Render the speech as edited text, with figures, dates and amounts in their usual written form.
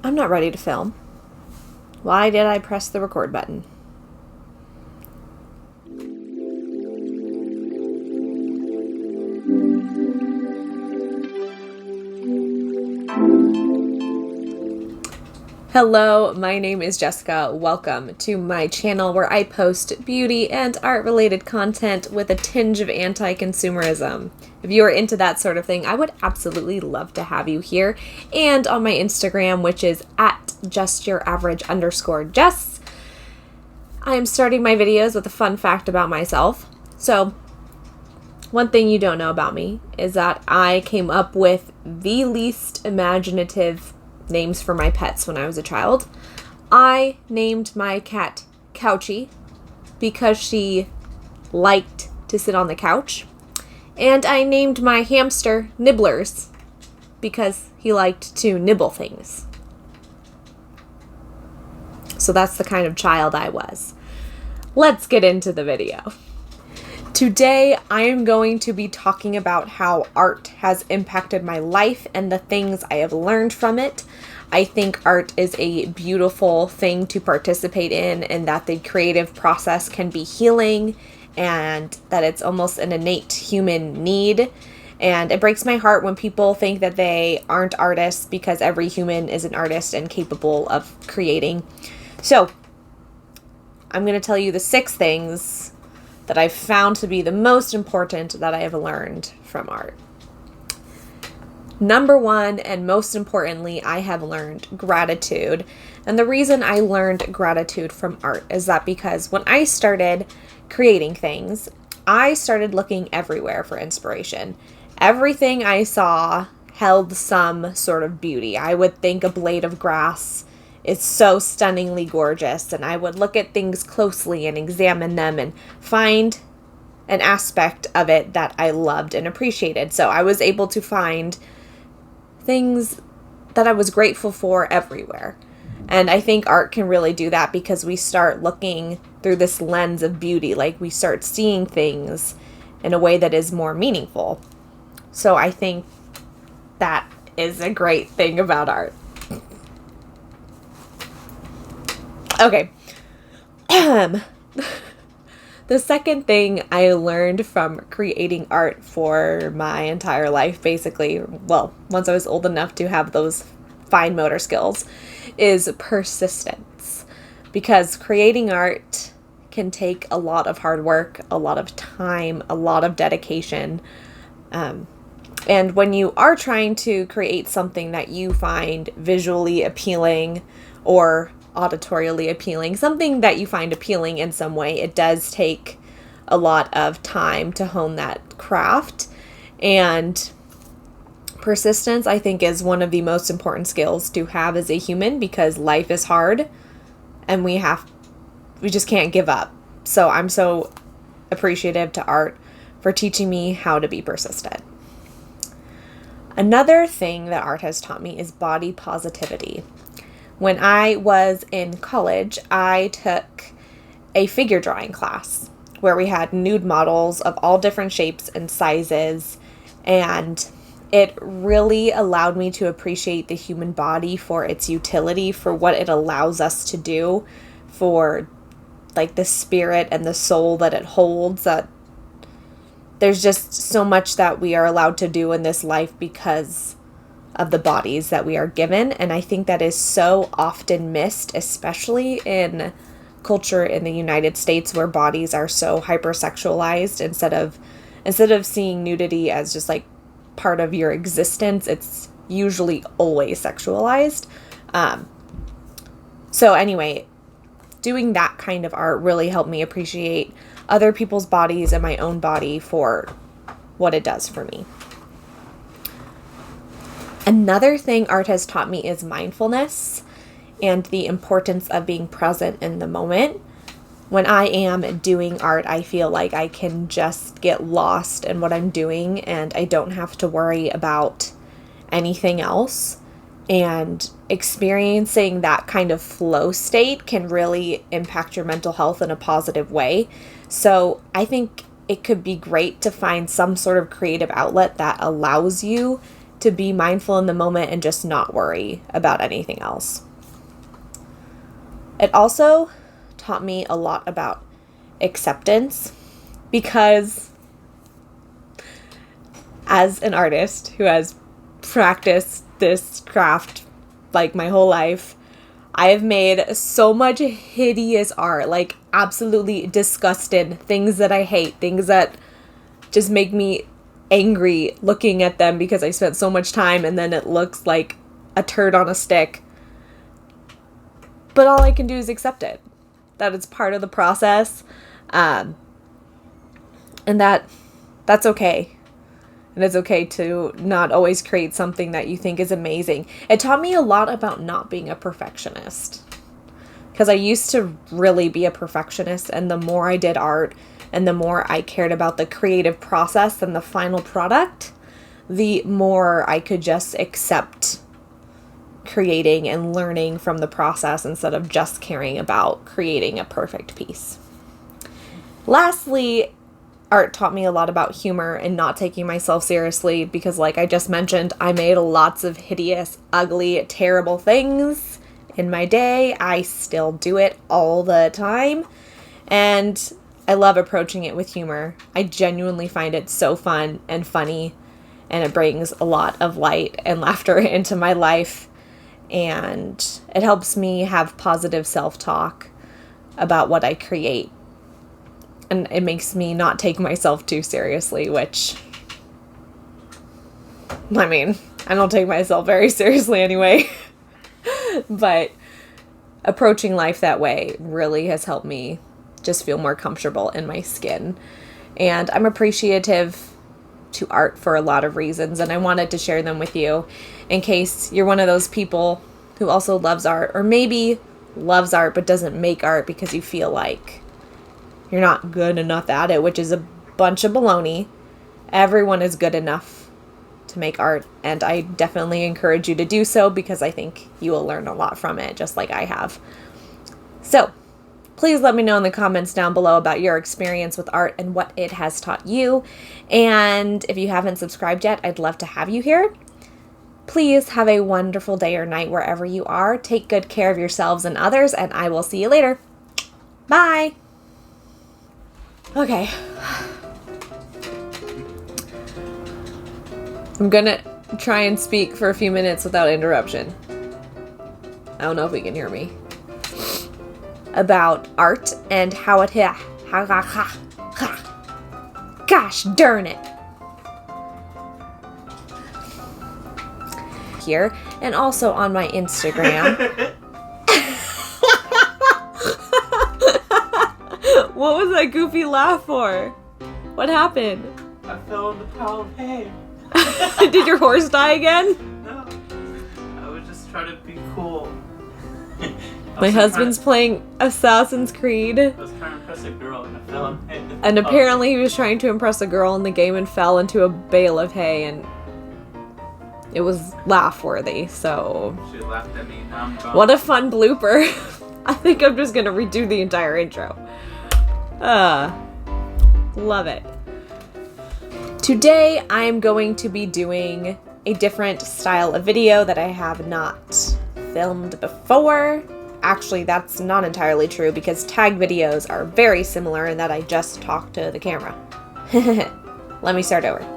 I'm not ready to film. Why did I press the record button? Hello, my name is Jessica. Welcome to my channel where I post beauty and art-related content with a tinge of anti-consumerism. If you are into that sort of thing, I would absolutely love to have you here and on my Instagram, which is at justyouraverage_Jess. I am starting my videos with a fun fact about myself. So, one thing you don't know about me is that I came up with the least imaginative names for my pets when I was a child. I named my cat Couchy because she liked to sit on the couch. And I named my hamster Nibblers because he liked to nibble things. So that's the kind of child I was. Let's get into the video. Today, I am going to be talking about how art has impacted my life and the things I have learned from it. I think art is a beautiful thing to participate in, and that the creative process can be healing, and that it's almost an innate human need. And it breaks my heart when people think that they aren't artists, because every human is an artist and capable of creating. So, I'm going to tell you the 6 things that I've found to be the most important that I have learned from art. Number 1, and most importantly, I have learned gratitude. And the reason I learned gratitude from art is that because when I started creating things, I started looking everywhere for inspiration. Everything I saw held some sort of beauty. I would think a blade of grass is so stunningly gorgeous, and I would look at things closely and examine them and find an aspect of it that I loved and appreciated. So I was able to find things that I was grateful for everywhere. And I think art can really do that because we start looking through this lens of beauty, like we start seeing things in a way that is more meaningful. So I think that is a great thing about art. Okay. The second thing I learned from creating art for my entire life, basically, well, once I was old enough to have those fine motor skills, is persistence. Because creating art can take a lot of hard work, a lot of time, a lot of dedication. And when you are trying to create something that you find visually appealing or auditorially appealing, something that you find appealing in some way, it does take a lot of time to hone that craft. And persistence, I think, is one of the most important skills to have as a human, because life is hard and we just can't give up. So I'm so appreciative to art for teaching me how to be persistent. Another thing that art has taught me is body positivity. When I was in college, I took a figure drawing class where we had nude models of all different shapes and sizes, and it really allowed me to appreciate the human body for its utility, for what it allows us to do, for like the spirit and the soul that it holds. That there's just so much that we are allowed to do in this life because of the bodies that we are given. And I think that is so often missed, especially in culture in the United States, where bodies are so hypersexualized. Instead of seeing nudity as just like part of your existence, it's usually always sexualized. So anyway, doing that kind of art really helped me appreciate other people's bodies and my own body for what it does for me. Another thing art has taught me is mindfulness and the importance of being present in the moment. When I am doing art, I feel like I can just get lost in what I'm doing and I don't have to worry about anything else. And experiencing that kind of flow state can really impact your mental health in a positive way. So I think it could be great to find some sort of creative outlet that allows you to be mindful in the moment and just not worry about anything else. It also taught me a lot about acceptance, because as an artist who has practiced this craft like my whole life, I have made so much hideous art, like absolutely disgusted, things that I hate, things that just make me angry looking at them because I spent so much time and then it looks like a turd on a stick. But all I can do is accept it, that it's part of the process, and that's okay. And it's okay to not always create something that you think is amazing. It taught me a lot about not being a perfectionist, because I used to really be a perfectionist, and the more I did art and the more I cared about the creative process and the final product, the more I could just accept creating and learning from the process instead of just caring about creating a perfect piece. Lastly, art taught me a lot about humor and not taking myself seriously, because like I just mentioned, I made lots of hideous, ugly, terrible things in my day. I still do it all the time, and I love approaching it with humor. I genuinely find it so fun and funny, and it brings a lot of light and laughter into my life. And it helps me have positive self-talk about what I create. And it makes me not take myself too seriously, which, I mean, I don't take myself very seriously anyway. But approaching life that way really has helped me just feel more comfortable in my skin. And I'm appreciative to art for a lot of reasons, and I wanted to share them with you in case you're one of those people who also loves art, or maybe loves art but doesn't make art because you feel like you're not good enough at it, which is a bunch of baloney. Everyone is good enough to make art, and I definitely encourage you to do so, because I think you will learn a lot from it, just like I have. So please let me know in the comments down below about your experience with art and what it has taught you. And if you haven't subscribed yet, I'd love to have you here. Please have a wonderful day or night wherever you are. Take good care of yourselves and others, and I will see you later. Bye. Okay. I'm gonna try and speak for a few minutes without interruption. I don't know if we can hear me. About art and how it gosh darn it. Here, and also on my Instagram. What was that goofy laugh for? What happened? I fell in the pile of hay. Did your horse die again? No. I was just trying to be cool. My husband's playing Assassin's Creed. I was trying to impress a girl and I fell in hay. And apparently he was trying to impress a girl in the game and fell into a bale of hay, and it was laugh-worthy, so... She laughed at me, now I'm gone. What a fun blooper. I think I'm just gonna redo the entire intro. Love it. Today I'm going to be doing a different style of video that I have not filmed before. Actually, that's not entirely true, because tag videos are very similar in that I just talk to the camera. Let me start over.